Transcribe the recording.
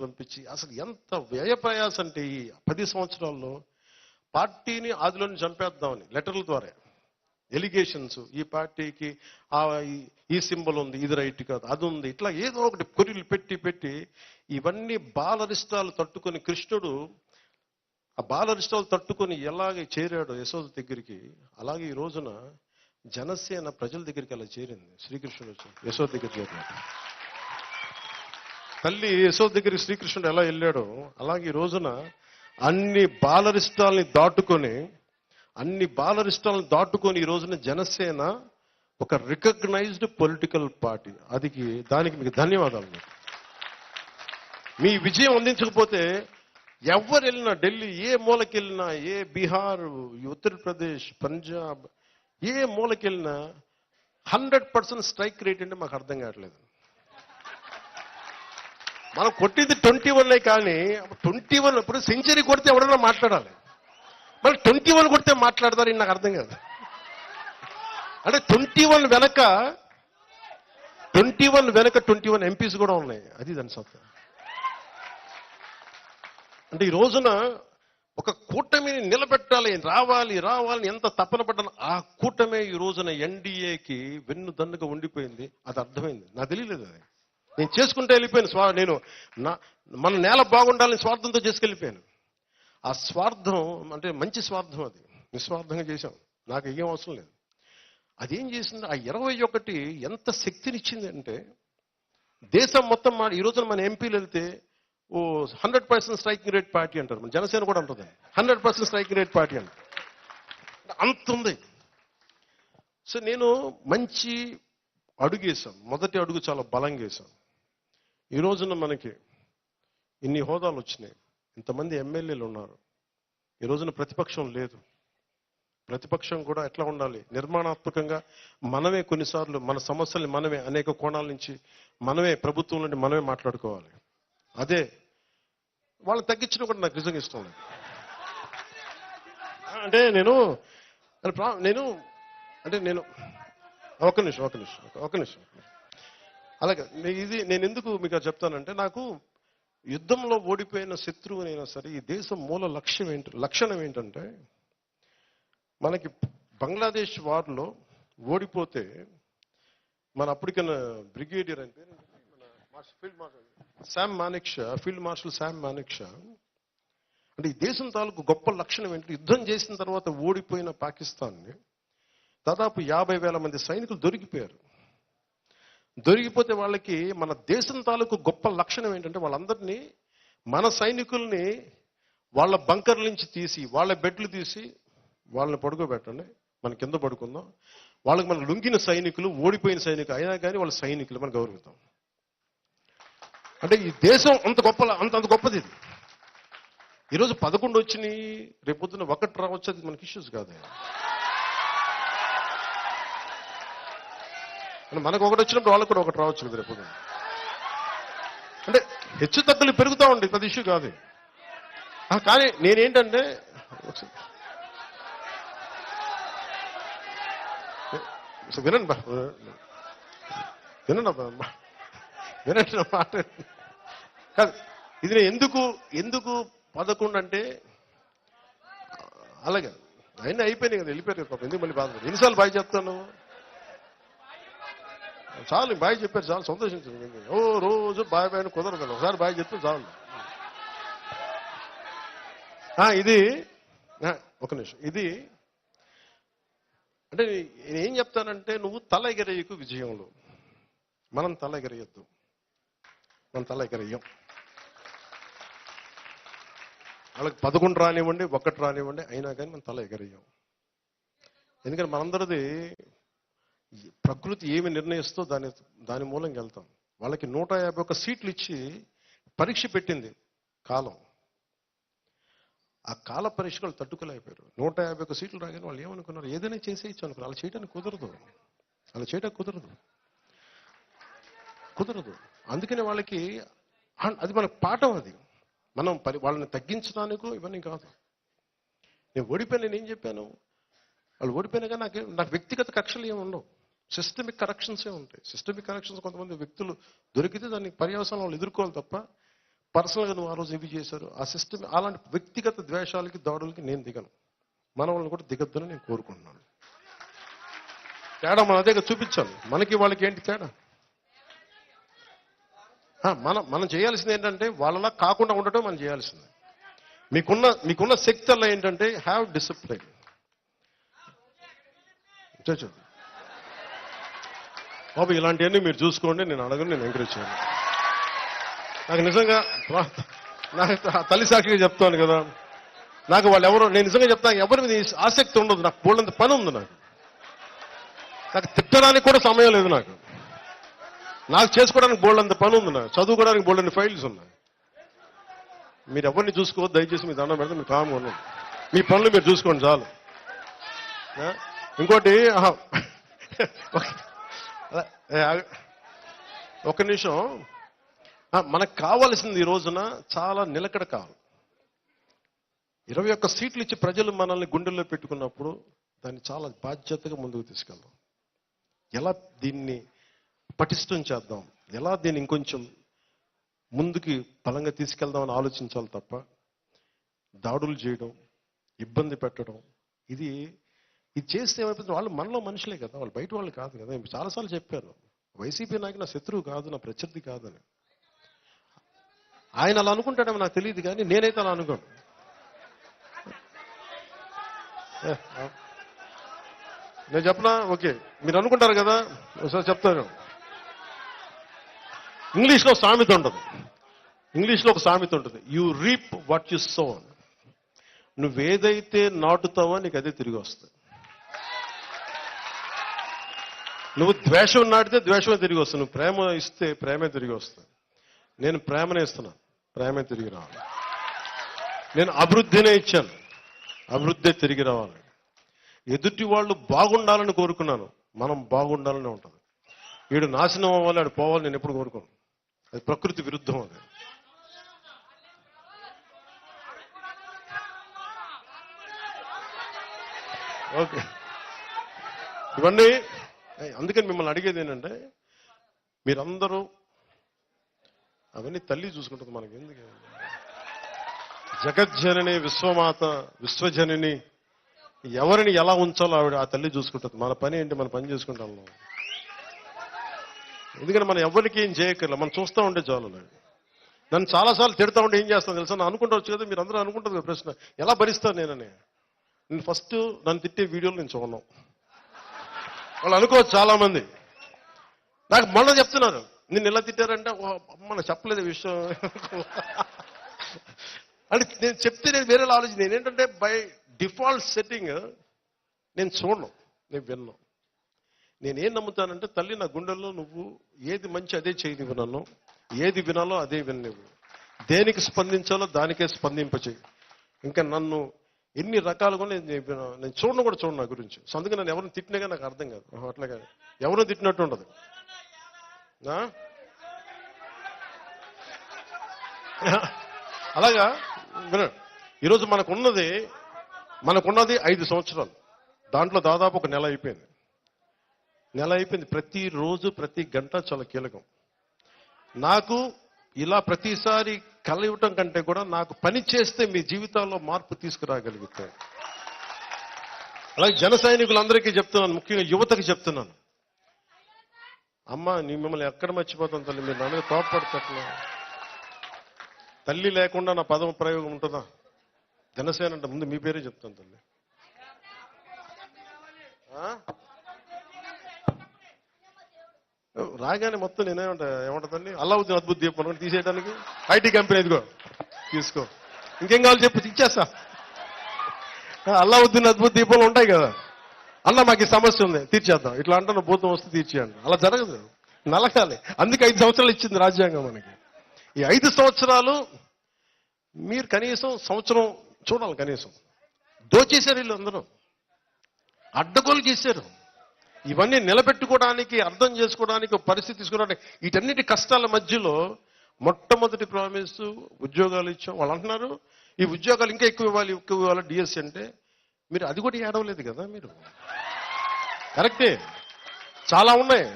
పంపించి అసలు ఎంత వ్యయ ప్రయాస అంటే ఈ 10 సంవత్సరాల్లో పార్టీని ఆదిలోని చంపేద్దామని లెటర్ల ద్వారా ఎలిగేషన్స్, ఈ పార్టీకి ఈ సింబల్ ఉంది, ఇది రైట్ కాదు, అది ఉంది, ఇట్లా ఏదో ఒకటి కొరిలు పెట్టి పెట్టి ఇవన్నీ బాలరిష్టాలు తట్టుకొని కృష్ణుడు ఆ బాలరిష్టాలు తట్టుకొని ఎలాగే చేరాడు యశోద దగ్గరికి, అలాగే ఈ రోజున జనసేన ప్రజల దగ్గరికి అలా చేరింది. శ్రీకృష్ణుడు వచ్చి యశోద దగ్గర చేరినాడు. తల్లి యశోద దగ్గరికి శ్రీకృష్ణుడు ఎలా వెళ్ళాడో అలాగే ఈ రోజున అన్ని బాలరిష్టాలని దాటుకొని ఈ రోజున జనసేన ఒక రికగ్నైజ్డ్ పొలిటికల్ పార్టీ. దానికి మీకు ధన్యవాదాలు. మీ విజయం అందించకపోతే ఎవరు వెళ్ళినా, ఢిల్లీ ఏ మూలకి వెళ్ళినా, ఏ బీహార్, ఉత్తరప్రదేశ్, పంజాబ్ ఏ మూలకి వెళ్ళినా 100% స్ట్రైక్ రేట్ అంటే మాకు అర్థం కావట్లేదు. మనం కొట్టింది 21 కానీ 21 ఇప్పుడు సెంచరీ కొడితే ఎవడన్నా మాట్లాడాలి, మళ్ళీ 21 కొడితే మాట్లాడతారు. నాకు అర్థం కాదు. అంటే 21 వెనక 21 ఎంపీస్ కూడా ఉన్నాయి. అది దాని సత్తా. అంటే ఈ రోజున ఒక కూటమిని నిలబెట్టాలి, రావాలని ఎంత తపన పడ్డాను. ఆ కూటమే ఈ రోజున ఎన్డీఏకి వెన్నుదన్నుగా ఉండిపోయింది. అది అర్థమైంది. నాకు తెలియలేదు. అది నేను చేసుకుంటే వెళ్ళిపోయాను. నేను మన నేల బాగుండాలని స్వార్థంతో చేసుకెళ్ళిపోయాను. ఆ స్వార్థం అంటే మంచి స్వార్థం, అది నిస్వార్థంగా చేశాం. నాకు ఏం అవసరం లేదు. అదేం చేసింది, ఆ 21 ఎంత శక్తినిచ్చింది అంటే దేశం మొత్తం ఈ రోజున మన ఎంపీలు వెళ్తే 100% స్ట్రైకింగ్ రేట్ పార్టీ అంటారు. మన జనసేన కూడా అంటుంది 100% స్ట్రైకింగ్ రేట్ పార్టీ అంటారు. అంత ఉంది. సో నేను మంచి అడుగు వేసాం. మొదటి అడుగు చాలా బలంగా వేసాం. ఈ రోజున మనకి ఇన్ని హోదాలు వచ్చినాయి, ఇంతమంది ఎమ్మెల్యేలు ఉన్నారు. ఈ రోజున ప్రతిపక్షం లేదు. ప్రతిపక్షం కూడా ఎట్లా ఉండాలి, నిర్మాణాత్మకంగా మనమే కొన్నిసార్లు మన సమస్యల్ని మనమే అనేక కోణాల నుంచి మనమే ప్రభుత్వం నుండి మనమే మాట్లాడుకోవాలి. అదే వాళ్ళని తగ్గించడం కూడా నాకు నిజంగా ఇష్టం లేదు. అంటే నేను ఒక నిమిషం అలాగే నేను ఎందుకు మీకు చెప్తానంటే, నాకు యుద్ధంలో ఓడిపోయిన శత్రువునైనా సరే ఈ దేశం మూల లక్షణం ఏంటంటే, మనకి బంగ్లాదేశ్ వార్లో ఓడిపోతే మన అప్పటికైనా బ్రిగేడియర్ అంటే ఫీల్డ్ మార్షల్ శామ్ మానేక్షా అంటే ఈ దేశం తాలూకు గొప్ప లక్షణం ఏంటంటే, యుద్ధం చేసిన తర్వాత ఓడిపోయిన పాకిస్తాన్ని దాదాపు 50,000 మంది సైనికులు దొరికిపోతే వాళ్ళకి మన దేశం తాలూకు గొప్ప లక్షణం ఏంటంటే, వాళ్ళందరినీ మన సైనికుల్ని వాళ్ళ బంకర్ల నుంచి తీసి వాళ్ళ బెడ్లు తీసి వాళ్ళని పడుకోబెట్టండి, మన కింద పడుకుందాం, వాళ్ళకి మన లొంగిన సైనికులు, ఓడిపోయిన సైనికులు అయినా కానీ వాళ్ళ సైనికులు మనం గౌరవిద్దాం. అంటే ఈ దేశం అంత గొప్పది. ఇది ఈరోజు 11 వచ్చినాయి, రేపొద్దున 1 రావచ్చు. అది మనకి ఇష్యూస్ కాదు. మనకు 1 వచ్చినప్పుడు వాళ్ళకు కూడా 1 రావచ్చు కదా రేపొద్దున. అంటే హెచ్చు తగ్గులు పెరుగుతూ ఉంటాయి, పెద్ద ఇష్యూ కాదు. కానీ నేనేంటంటే వినండి మాట కాదు. ఇది నేను ఎందుకు 11 అంటే, అలాగే అయినా అయిపోయినాయి కదా, వెళ్ళిపోయారు కదా. ఎందుకు మళ్ళీ బాధపడి ఎన్నిసార్లు బాయ్ చెప్తాను? చాలు, బాయ్ చెప్పారు చాలు, సంతోషించండి. రోజు బాయ్ బాయ్ కుదరదు కదా, ఒకసారి బాయ్ చెప్తే చాలు. ఇది ఒక నిమిషం. ఇది అంటే నేనేం చెప్తానంటే, నువ్వు తల ఎగరేయకు విజయంలో. మనం తల ఎగరేయద్దు, మనం తల ఎగరేయం. వాళ్ళకి 11 రానివ్వండి, 1 రానివ్వండి, అయినా కానీ మనం తల ఎగరేయం. ఎందుకంటే మనందరిది ప్రకృతి ఏమి నిర్ణయిస్తో దాని మూలంగా వెళ్తాం. వాళ్ళకి 151 సీట్లు ఇచ్చి పరీక్ష పెట్టింది కాలం. ఆ కాల పరీక్షలు తట్టుకోలేకపోయారు. 151 సీట్లు రాగానే వాళ్ళు ఏమనుకున్నారు, ఏదైనా చేసేయచ్చు అనుకున్నారు. అలా చేయడానికి కుదరదు. అందుకనే వాళ్ళకి అది మనకు పాఠం. అది మనం వాళ్ళని తగ్గించడానికో ఇవన్నీ కాదు. నేను ఓడిపోయినా, నేనేం చెప్పాను, వాళ్ళు ఓడిపోయినా కానీ నాకు వ్యక్తిగత కక్షలు ఏమి ఉండవు. సిస్టమిక్ కరెక్షన్సే ఉంటాయి. సిస్టమిక్ కరెక్షన్స్ కొంతమంది వ్యక్తులు దొరికితే దాన్ని పర్యవసానం వాళ్ళు ఎదుర్కోవాలి తప్ప పర్సనల్గా నువ్వు ఆ రోజు ఇవి చేశారు ఆ సిస్టమ్, అలాంటి వ్యక్తిగత ద్వేషాలకి దాడులకి నేను దిగను. మన వాళ్ళని కూడా దిగద్దని నేను కోరుకుంటున్నాను. తేడా మన అదే చూపించాలి. మనకి వాళ్ళకి ఏంటి తేడా? మనం చేయాల్సింది ఏంటంటే వాళ్ళలా కాకుండా ఉండటం మనం చేయాల్సింది. మీకున్న శక్తి అలా ఏంటంటే హ్యావ్ డిసిప్లైన్. బాబు ఇలాంటివన్నీ మీరు చూసుకోండి, నేను అడగను, నేను ఎంకరేజ్ చేయను. నాకు నిజంగా నాకు తల్లి సాక్షిగా చెప్తాను కదా, నాకు వాళ్ళు ఎవరో, నేను నిజంగా చెప్తాను, ఎవరి మీద ఆసక్తి ఉండదు. నాకు బోల్డంత పని ఉంది. నాకు తిట్టడానికి కూడా సమయం లేదు. నాకు చేసుకోవడానికి బోల్డంత పని ఉంది. నాకు చదువుకోవడానికి బోల్డన్ని ఫైల్స్ ఉన్నాయి. మీరు ఎవరిని చూసుకోవద్దు దయచేసి. మీ దండం పెడితే మీరు కామ్గా ఉన్నాను. మీ పనులు మీరు చూసుకోండి చాలు. ఇంకోటి ఒక నిమిషం, మనకు కావాల్సింది ఈ రోజున చాలా నిలకడ కావాలి. 21 సీట్లు ఇచ్చి ప్రజలు మనల్ని గుండెల్లో పెట్టుకున్నప్పుడు దాన్ని చాలా బాధ్యతగా ముందుకు తీసుకెళ్దాం. ఎలా దీన్ని పటిష్టం చేద్దాం, ఎలా దీన్ని ఇంకొంచెం ముందుకి బలంగా తీసుకెళ్దామని ఆలోచించాలి తప్ప దాడులు చేయడం, ఇబ్బంది పెట్టడం, ఇది చేస్తే ఏమైపోతుంది? వాళ్ళు మనలో మనుషులే కదా, వాళ్ళు బయట వాళ్ళు కాదు కదా. చాలాసార్లు చెప్పాను, వైసీపీ నాయకు నా శత్రువు కాదు, నా ప్రత్యర్థి కాదని. ఆయన అలా అనుకుంటాడేమో నాకు తెలియదు, కానీ నేనైతే అలా అనుకోను. నేను చెప్పనా? ఓకే, మీరు అనుకుంటారు కదా, ఒకసారి చెప్తాను. ఇంగ్లీష్లో సామెత ఉంటుంది. ఇంగ్లీష్లో ఒక సామెత ఉంటుంది, you reap what you sow. నువ్వేదైతే నాటుతావో నీకు అదే తిరిగి వస్తుంది. నువ్వు ద్వేషం నాటితే ద్వేషమే తిరిగి వస్తుంది. నువ్వు ప్రేమ ఇస్తే ప్రేమే తిరిగి వస్తుంది. నేను ప్రేమనే ఇస్తున్నా, ప్రేమే తిరిగి రావాలి. నేను అభివృద్ధినే ఇచ్చాను, అభివృద్ధి తిరిగి రావాలి. ఎదుటి వాళ్ళు బాగుండాలని కోరుకున్నాను, మనం బాగుండాలని ఉంటుంది. వీడు నాశనం అవ్వాలి, ఆడు పోవాలి నేను ఎప్పుడు కోరుకోను. అది ప్రకృతి విరుద్ధం. అది ఓకే. ఇవన్నీ అందుకని మిమ్మల్ని అడిగేది ఏంటంటే, మీరందరూ అవన్నీ తల్లి చూసుకుంటుంది, మనకి ఎందుకు? జగజ్జనని, విశ్వమాత, విశ్వజనని, ఎవరిని ఎలా ఉంచాలో ఆవిడ ఆ తల్లి చూసుకుంటుంది. మన పని ఏంటి? మన పని చేసుకుంటాం. ఎందుకంటే మనం ఎవరికి ఏం చేయక్కర్లే, మనం చూస్తూ ఉంటే చాలు. నన్ను చాలాసార్లు తిడతా ఉంటే ఏం చేస్తాను తెలుసా? నేను అనుకుంటావచ్చు కదా, మీరు అందరూ అనుకుంటారు కదా ప్రశ్న, ఎలా భరిస్తాను నేనని. నేను ఫస్ట్ నన్ను తిట్టే వీడియోలు నేను చూడను. వాళ్ళు అనుకోవచ్చు చాలా మంది. నాకు మొన్న చెప్తున్నారు, నిన్ను ఎలా తిట్టారంటే, అమ్మ చెప్పలేదు విషయం అంటే నేను చెప్తే నేను వేరేలా ఆలోచన. నేనేంటంటే బై డిఫాల్ట్ సెట్టింగ్ నేను చూడను, నేను విన్నాను. నేనేం నమ్ముతానంటే, తల్లి నా గుండెల్లో నువ్వు ఏది మంచి అదే చేయనివ్వు, నన్ను ఏది వినాలో అదే విననివ్వు, దేనికి స్పందించాలో దానికే స్పందింపచేయి. ఇంకా నన్ను ఎన్ని రకాలుగా నేను చూడను కూడా చూడను నా గురించి. సో అందుకే నన్ను ఎవరిని తిట్టినాగా నాకు అర్థం కాదు. అట్లాగా ఎవరిని తిట్టినట్టు ఉండదు. అలాగా ఈరోజు మనకున్నది 5 సంవత్సరాలు. దాంట్లో దాదాపు ఒక నెల అయిపోయింది. ప్రతిరోజు ప్రతి గంట చాలా కీలకం. నాకు ఇలా ప్రతిసారి కలవటం కంటే కూడా నాకు పని చేస్తే మీ జీవితాల్లో మార్పు తీసుకురాగలుగుతాయి. అలాగే జన సైనికులందరికీ చెప్తున్నాను, ముఖ్యంగా యువతకి చెప్తున్నాను, అమ్మ మిమ్మల్ని ఎక్కడ మర్చిపోతాను తల్లి, మీరు నా మీద కోపపడతట్లే. తల్లి లేకుండా నా పదం ప్రయోగం ఉంటుందా? జనసేన అంటే ముందు మీ పేరే చెప్తాను తల్లి. రాగానే మొత్తం ఏమంటుందండి, అల్లావుద్దీన్ అద్భుత దీపం తీసేయడానికి ఐటీ కంపెనీ ఎదుగో తీసుకో, ఇంకేం కావాలి చెప్పి ఇచ్చేస్తా. అల్లావుద్దీన్ అద్భుత దీపాలు ఉంటాయి కదా, అన్న మాకు ఈ సమస్య ఉంది తీర్చేద్దాం, ఇట్లా అంటున్న భూతం వస్తే తీర్చేయండి. అలా జరగదు, నలగాలి. అందుకే 5 సంవత్సరాలు ఇచ్చింది రాజ్యాంగం మనకి. ఈ 5 సంవత్సరాలు మీరు కనీసం సంవత్సరం చూడాలి. కనీసం దోచేశారు వీళ్ళు, అందరూ అడ్డగోలు చేశారు. ఇవన్నీ నిలబెట్టుకోవడానికి, అర్థం చేసుకోవడానికి, పరిస్థితి తీసుకోవడానికి, వీటన్నిటి కష్టాల మధ్యలో మొట్టమొదటి ప్రామిస్ ఉద్యోగాలు ఇచ్చాం. వాళ్ళు అంటున్నారు ఈ ఉద్యోగాలు ఇంకా ఎక్కువ ఇవ్వాలి డిఎస్సి అంటే, మీరు అది కూడా ఏడవలేదు కదా. మీరు కరెక్టే, చాలా ఉన్నాయి.